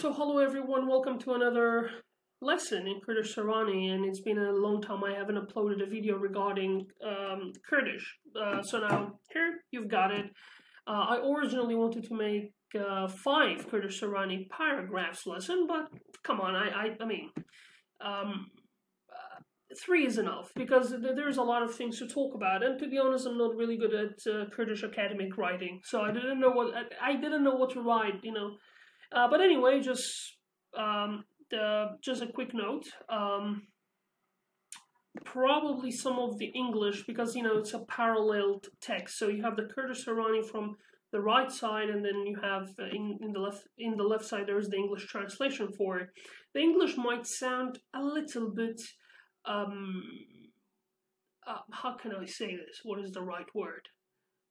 So hello everyone, welcome to another lesson in Kurdish Sorani, and it's been a long time I haven't uploaded a video regarding Kurdish. So now here you've got it. I originally wanted to make 5 Kurdish Sorani paragraphs lesson, but come on, I mean 3 is enough because there's a lot of things to talk about, and to be honest, I'm not really good at Kurdish academic writing, so I didn't know what to write, you know. But anyway, just a quick note. Probably some of the English, because you know it's a parallel text. So you have the Kurdish Sorani from the right side, and then you have in the left side there's the English translation for it. The English might sound a little bit how can I say this? What is the right word?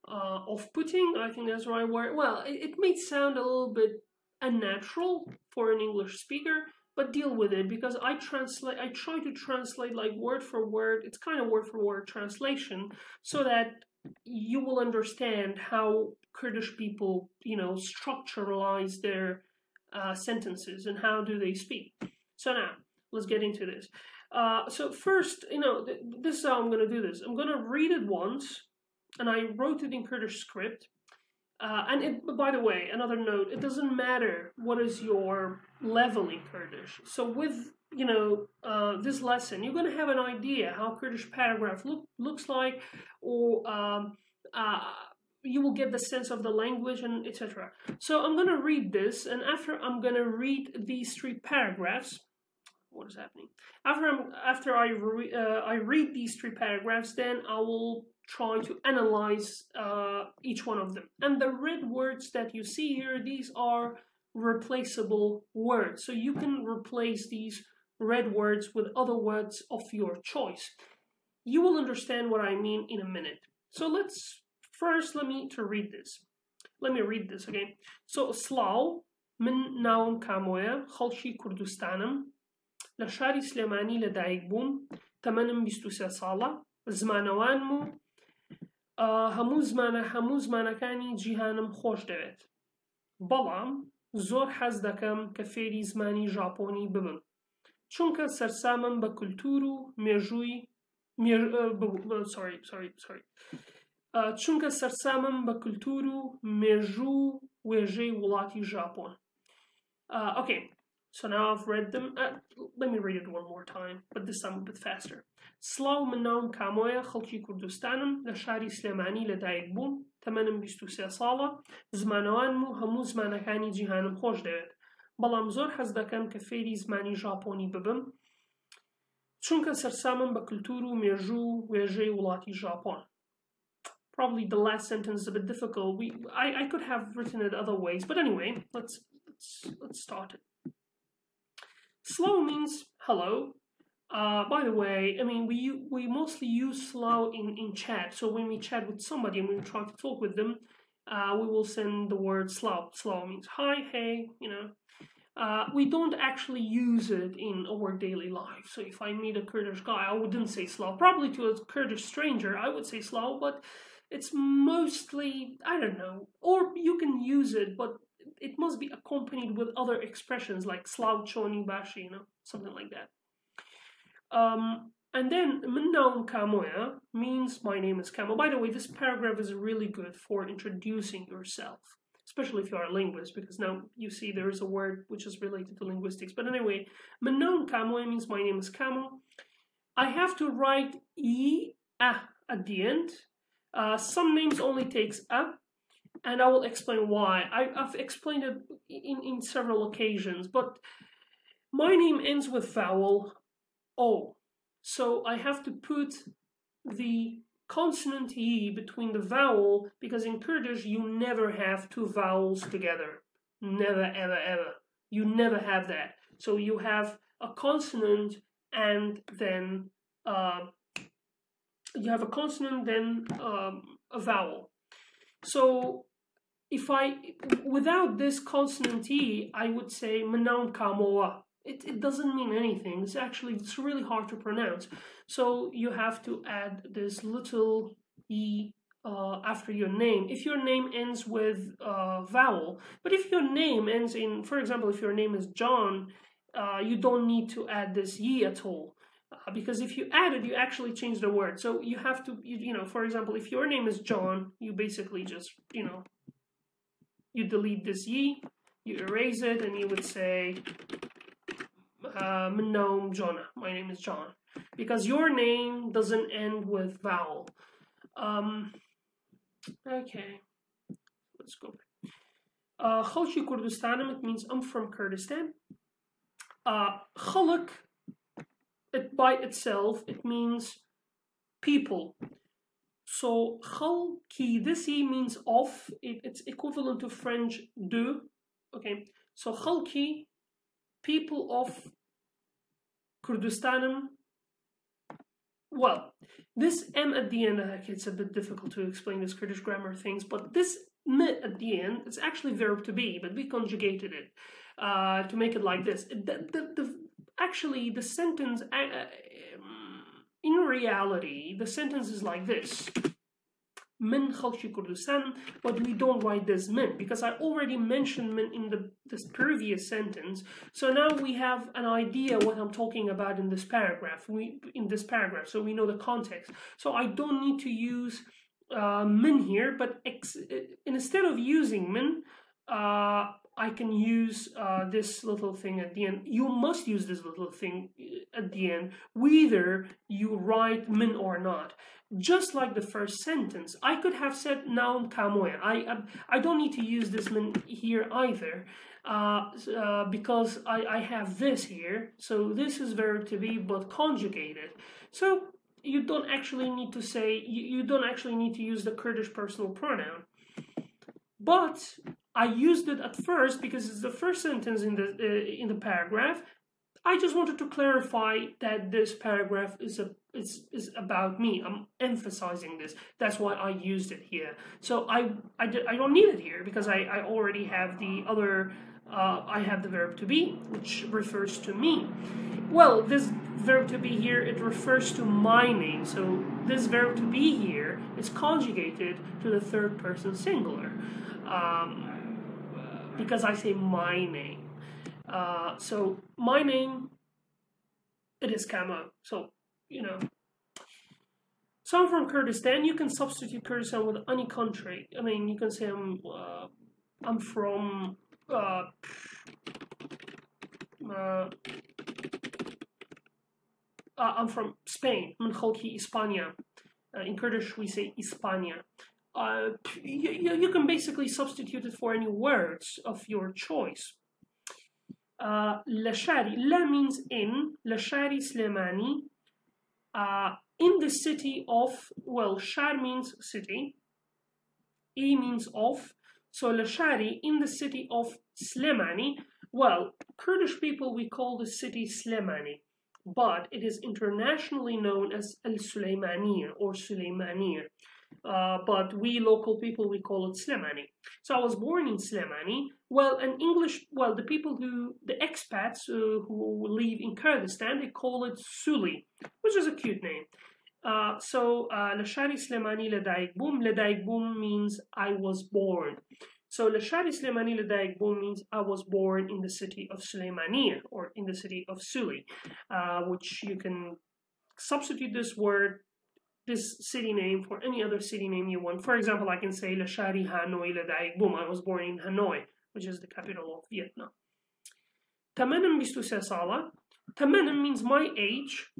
Off-putting. I think that's the right word. Well, it may sound a little bit unnatural for an English speaker, but deal with it because I try to translate like word for word. It's kind of word for word translation so that you will understand how Kurdish people, you know, structuralize their sentences and how do they speak. So now let's get into this. So first, you know, this is how I'm going to do this. I'm going to read it once, and I wrote it in Kurdish script. By the way, another note, it doesn't matter what is your level in Kurdish. So with, you know, this lesson, you're going to have an idea how Kurdish paragraph looks like, or you will get the sense of the language and etc. So I'm going to read this, and after I'm going to read these 3 paragraphs, what is happening? After I read these 3 paragraphs, then I will try to analyze each one of them. And the red words that you see here, these are replaceable words. So you can replace these red words with other words of your choice. You will understand what I mean in a minute. So let me read this. Let me read this again. So Slaw min naum kamoya khalshi Kurdistanım لشاری سلێمانی لەدایک بووم تەمەنم 23 ساڵە زمانەوانم و هەموو زمانەکانی جیهانم خۆش دەوێت بەڵام زۆر حەز دەکەم کە فێری زمانی ژاپۆنی ببم چونکە سەرسامم بە کولتور و مێژووی چونکە سەرسامم بە کولتور و مێژوو وێژەی وڵاتی ژاپۆن. Okay. So now I've read them. Let me read it one more time, but this time a bit faster. Slaw min naum kamoya khalki Kurdistanım لشاری سلێمانی لەدایک بووم تەمەنم 23 ساڵە زمانەوانم و هەموو زمانەکانی جیهانم خۆش دەوێت بەڵام زۆر حەز دەکەم کە فێری زمانی ژاپۆنی ببم چونکە سەرسامم بە کولتور و مێژوو وێژەی وڵاتی ژاپۆن. Probably the last sentence is a bit difficult. I could have written it other ways, but anyway, let's start it. Slow means hello. By the way, I mean we mostly use slow in chat. So when we chat with somebody and we try to talk with them, we will send the word slow. Slow means hi, hey, you know. We don't actually use it in our daily life. So if I meet a Kurdish guy, I wouldn't say slow. Probably to a Kurdish stranger, I would say slow, but it's mostly, I don't know. Or you can use it, but it must be accompanied with other expressions like slav choni bashi, you know, something like that. And then min naum kamoya means my name is Kamo. By the way, this paragraph is really good for introducing yourself, especially if you are a linguist, because now you see there is a word which is related to linguistics. But anyway, min naum kamoya means my name is Kamo. I have to write at the end. Some names only takes a. And I will explain why. I've explained it in several occasions, but my name ends with vowel O. So I have to put the consonant E between the vowel, because in Kurdish you never have 2 vowels together. Never, ever, ever. You never have that. So you have a consonant and then a vowel. So without this consonant E, I would say Manaun Kamoa. It doesn't mean anything. It's really hard to pronounce. So you have to add this little E after your name if your name ends with vowel. But if your name ends in, for example, if your name is John, you don't need to add this ye at all. Because if you add it, you actually change the word. So you have to, for example, if your name is John, you basically just, you delete this ye, you erase it, and you would say, Mnom Jonah, my name is John. Because your name doesn't end with vowel. Okay, let's go back. Khalki Kurdistanim, it means I'm from Kurdistan. Khalq, it by itself, it means people. So Khalki, this E means of, it's equivalent to French de. Okay, so Khalki, people of Kurdistanim. Well, this M at the end, it's a bit difficult to explain this Kurdish grammar things, but this M at the end, it's actually verb to be, but we conjugated it to make it like this. Actually, the sentence, in reality, the sentence is like this. Min Khalki Kurdistan, but we don't write this min because I already mentioned min in this previous sentence. So now we have an idea what I'm talking about in this paragraph. So we know the context. So I don't need to use min here, but instead of using min, I can use this little thing at the end. You must use this little thing at the end, whether you write min or not. Just like the first sentence, I could have said naum kamoya. I don't need to use this min here either, because I have this here. So this is verb to be, but conjugated. So you don't actually need to say, you don't actually need to use the Kurdish personal pronoun. But I used it at first because it's the first sentence in the paragraph. I just wanted to clarify that this paragraph is about me. I'm emphasizing this. That's why I used it here. So I don't need it here because I already have the other. I have the verb to be, which refers to me. Well, this verb to be here, it refers to my name. So this verb to be here is conjugated to the third person singular. Because I say my name. So my name, it is Kama. So, So I'm from Kurdistan. You can substitute Kurdistan with any country. I mean, you can say I'm from I'm from Spain. Min Khalki Hispania. In Kurdish, we say Hispania. You can basically substitute it for any words of your choice. Lashari, la means in, Lashari Slemani, in the city of, well, Shar means city, E means of, so Lashari, in the city of Slemani. Well, Kurdish people, we call the city Slemani, but it is internationally known as Al-Sulaymaniya or Sulaymaniya. But we local people, we call it Slemani. So I was born in Slemani. Well, the people the expats who live in Kurdistan, they call it Suli, which is a cute name. Lashari Slemani Ledaigbum. Ledaigbum means I was born. So Lashari Slemani Ledaigbum means I was born in the city of Sulaymaniya or in the city of Suli, which you can substitute this city name for any other city name you want. For example, I can say Lashari Hanoi Ledaigbum. I was born in Hanoi, which is the capital of Vietnam. Tamanem 23 sala. Tamanem means my age.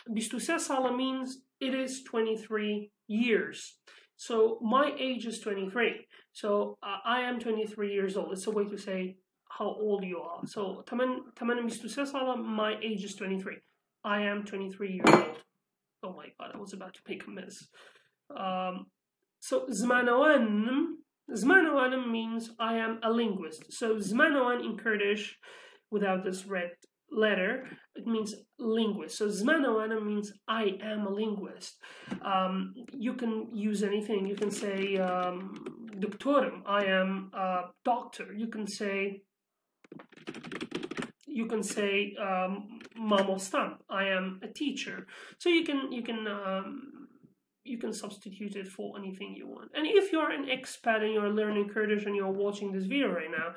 23 sala means it is 23 years. So my age is 23. So I am 23 years old. It's a way to say how old you are. So Tamanem 23 sala, my age is 23. I am 23 years old. Oh my god, I was about to make a mess. So Zmanawan means I am a linguist. So Zmanawan in Kurdish, without this red letter, it means linguist. So Zmanawan means I am a linguist. You can use anything. You can say Doctorum, I am a doctor. You can say Mamostan, I am a teacher. So you can you can substitute it for anything you want. And if you're an expat and you're learning Kurdish and you're watching this video right now,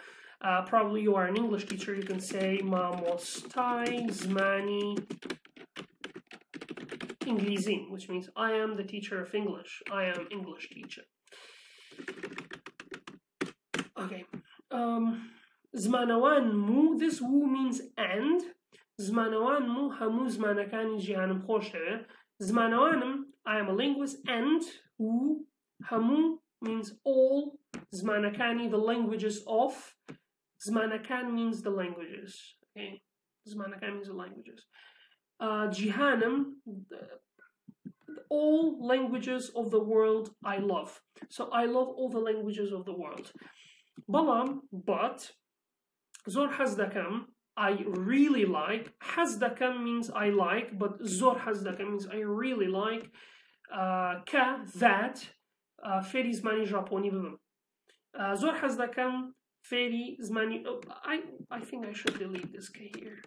probably you are an English teacher, you can say Mamostai Zmani Inglesin, which means I am the teacher of English. I am English teacher. Okay. Zmanawan mu, this wu means and. Zmanawan mu hamu zmanakani jihanam khoshte. Zmanawanim, I am a linguist, and wu hamu means all. Zmanakani, the languages of. Zmanakan means the languages. Okay. Zmanakan means the languages. Jihanam, all languages of the world I love. So I love all the languages of the world. Balam, but zor hazdakam, I really like. Hazdakam means I like, but zor hazdakam means I really like. Ka, that, feri zmani Japoni bibim. Zor hazdakam, feri zmani. Oh, I think I should delete this K here.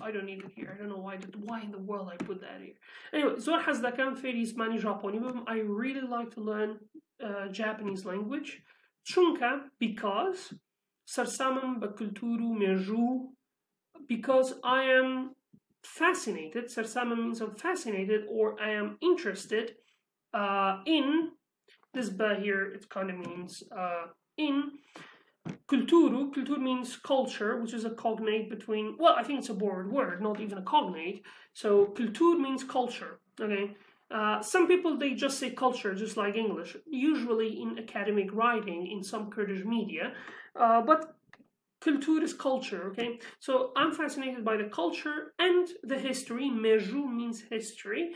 I don't need it here. I don't know why in the world I put that here. Anyway, zor hazdakam, feri zmani Japoni bibim. I really like to learn Japanese language. Chunka, because sarsamam bakulturu meju, because I am fascinated. Sarsamam means I'm fascinated or I am interested in this ba here. It kind of means in kulturu. Kultur means culture, which is a cognate between. Well, I think it's a borrowed word, not even a cognate. So kultur means culture. Okay. Some people, they just say culture, just like English, usually in academic writing in some Kurdish media, but kultur is culture, okay? So I'm fascinated by the culture and the history. Meju means history.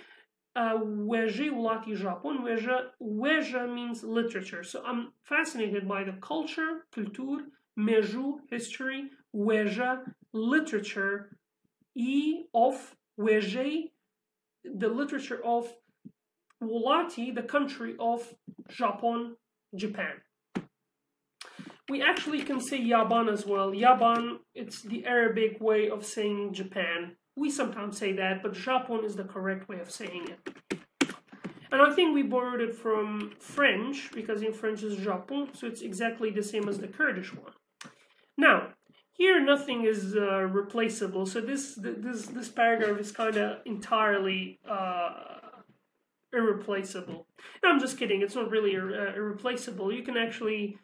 Weje ulati Japon. Weja means literature. So I'm fascinated by the culture, kultur, meju, history, weja, literature, of weje, the literature of Wulati, the country of Japan. We actually can say Yaban as well. Yaban, it's the Arabic way of saying Japan. We sometimes say that, but Japan is the correct way of saying it. And I think we borrowed it from French, because in French is Japon, so it's exactly the same as the Kurdish one. Now, here nothing is replaceable, so this paragraph is kind of entirely irreplaceable. No, I'm just kidding, it's not really irreplaceable. You can actually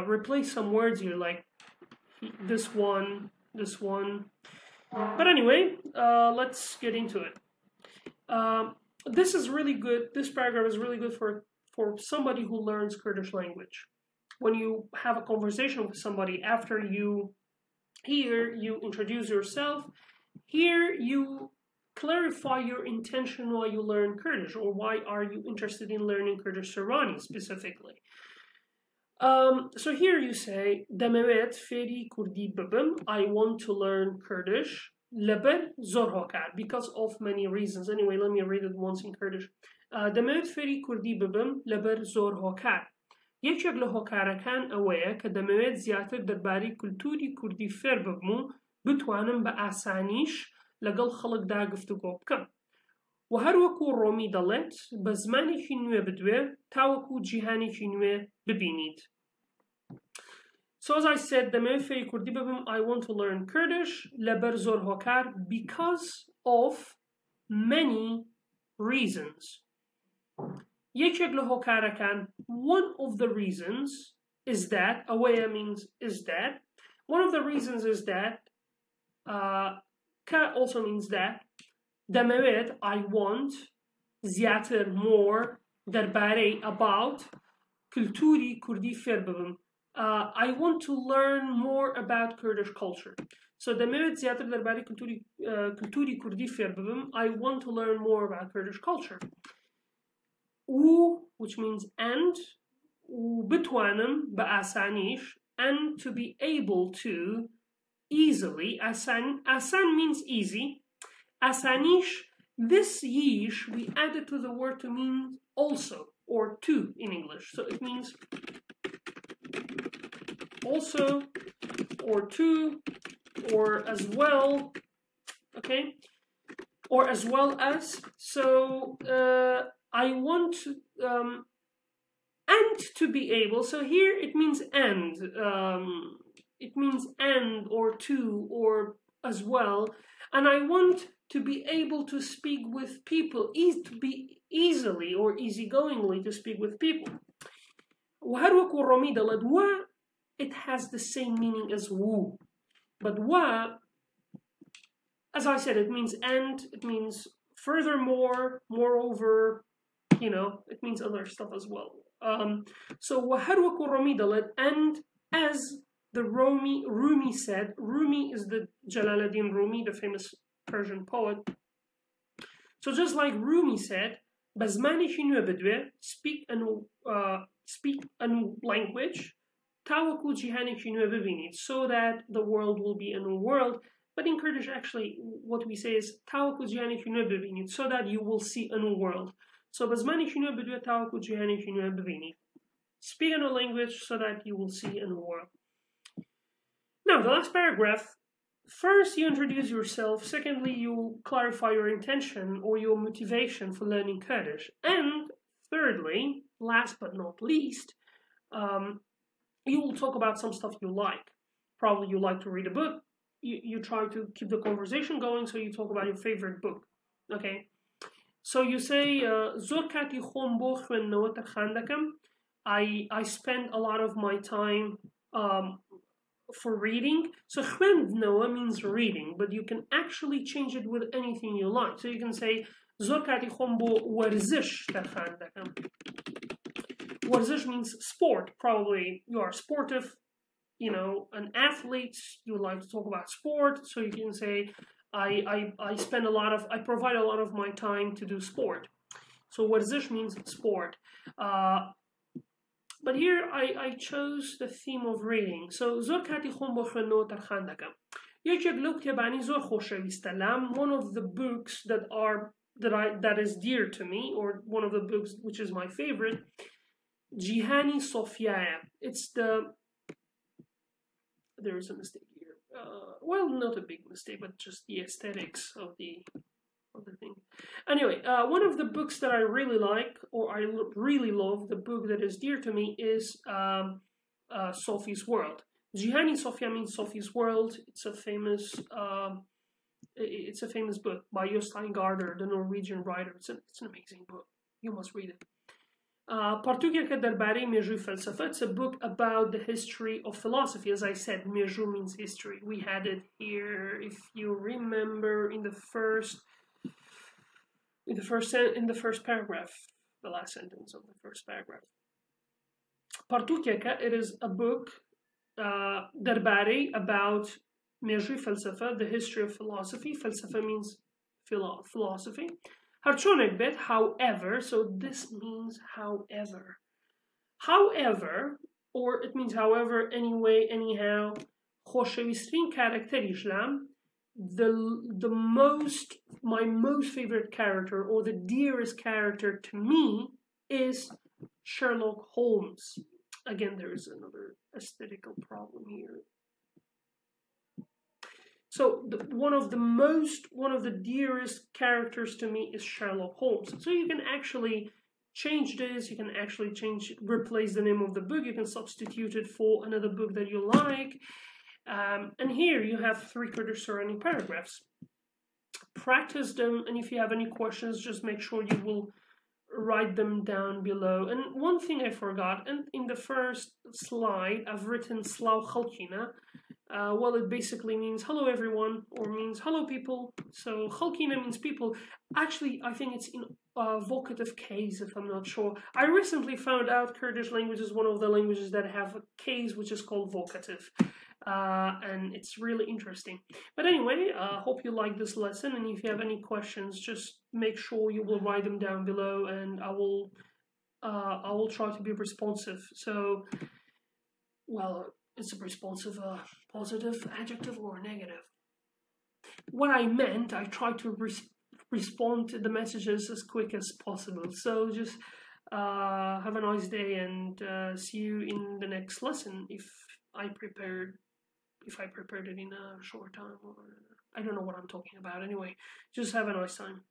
replace some words here, like this one. But anyway, let's get into it. This is really good. This paragraph is really good for somebody who learns Kurdish language. When you have a conversation with somebody, after you introduce yourself, here you clarify your intention why you learn Kurdish, or why are you interested in learning Kurdish Sorani specifically. So here you say, Demevet feri Kurdi bibim, I want to learn Kurdish, leber zor hokar, because of many reasons. Anyway, let me read it once in Kurdish. Demevet feri Kurdi bibim, leber zor hokar. یەکێک لە هۆکارەکان ئەوەیە کە دەمەوێت زیاتر دەربارەی کولتوری کوردی فێر ببم و بتوانم بە ئاسانیش لەگەڵ خەڵکدا گفتوگۆ بکەم. و هەروەکو ڕۆمی دەڵێت بە زمانێکی نوێ بدوێ تاوەکو جیهانێکی نوێ ببینیت. So as I said, دەمەوێت فێری کوردی ببم. I want to learn Kurdish لەبەر زۆر هۆکار, because of many reasons. یەکێک لە هۆکارەکان, one of the reasons is that, ئەوەیە means is that, one of the reasons is that, ka also means that, دەمەوێت, I want, زیاتر, more, دەربارەی, about, کولتوری کوردی فێر ببم. I want to learn more about Kurdish culture. So دەمەوێت زیاتر دەربارەی کولتوری کوردی فێر ببم. I want to learn more about Kurdish culture. و, which means and, و بتوانم بە ئاسانیش, and to be able to easily. Asan means easy. Asanish, this yish, we added to the word to mean also, or to in English. So it means also, or to, or as well, okay? Or as well as. So I want and to be able. So here it means and. It means and or to or as well. And I want to be able to speak with people, to be easily or easygoingly to speak with people. It has the same meaning as wu. But wa, as I said, it means and, it means furthermore, moreover, it means other stuff as well. So waharwaku ramidalat, and as the Rumi said, Rumi is the Jalaluddin Rumi, the famous Persian poet. So just like Rumi said, Bazmani shinu bedwe, speak a new language, tawaku jihani shinu bebinit, so that the world will be a new world. But in Kurdish, actually, what we say is tawaku jihani shinu bebinit, so that you will see a new world. So Bazmani shinu bedwe, tawaku jihani shinu bebinit. Speak a new language so that you will see a new world. Now, the last paragraph, first you introduce yourself, secondly you clarify your intention or your motivation for learning Kurdish, and thirdly, last but not least, you will talk about some stuff you like. Probably you like to read a book, you try to keep the conversation going, so you talk about your favorite book, okay? So you say, I spend a lot of my time for reading. So khwend noa means reading, but you can actually change it with anything you like. So you can say Zorkati khombo warzish takhandakam. Warzish means sport. Probably you are sportive, an athlete, you like to talk about sport, so you can say I provide a lot of my time to do sport. So warzish means sport. But here I chose the theme of reading. So Zorkati khombo khweno tarkhandakam. One of the books that is dear to me, or one of the books which is my favorite, Jihani Sofia. There's a mistake here. Well, not a big mistake, but just the aesthetics of the thing. Anyway, one of the books that I really like, or I really love, the book that is dear to me is Sophie's World. Jihani Sofia means Sophie's World. It's a famous book by Jostein Gaarder, the Norwegian writer. It's an amazing book. You must read it. It's a book about the history of philosophy. As I said, Meju means history. We had it here, if you remember, in the first paragraph, the last sentence of the first paragraph. Partukeka, it is a book, Darbari, about Meju Felsefa, the history of philosophy. Felsefa means philosophy. Harchonekbet, however, so this means however. However, or it means however, anyway, anyhow, Khoshevistrin character Islam, my most favorite character, or the dearest character to me, is Sherlock Holmes. Again, there is another aesthetical problem here. So one of the dearest characters to me is Sherlock Holmes. So you can actually change this, you can actually replace the name of the book, you can substitute it for another book that you like. And here you have 3 Kurdish Sorani paragraphs. Practice them, and if you have any questions, just make sure you will write them down below. And one thing I forgot, and in the first slide, I've written Slaw Khalkina. Well, it basically means hello everyone, or means hello people. So Khalkina means people. Actually, I think it's in vocative case, if I'm not sure. I recently found out Kurdish language is one of the languages that have a case which is called vocative. And it's really interesting. But anyway, hope you like this lesson, and if you have any questions, just make sure you will write them down below, and I will try to be responsive. So, well, it's a responsive, positive adjective or negative. What I meant, I try to respond to the messages as quick as possible. So just have a nice day, and see you in the next lesson if I prepared it in a short time, or I don't know what I'm talking about. Anyway, just have a nice time.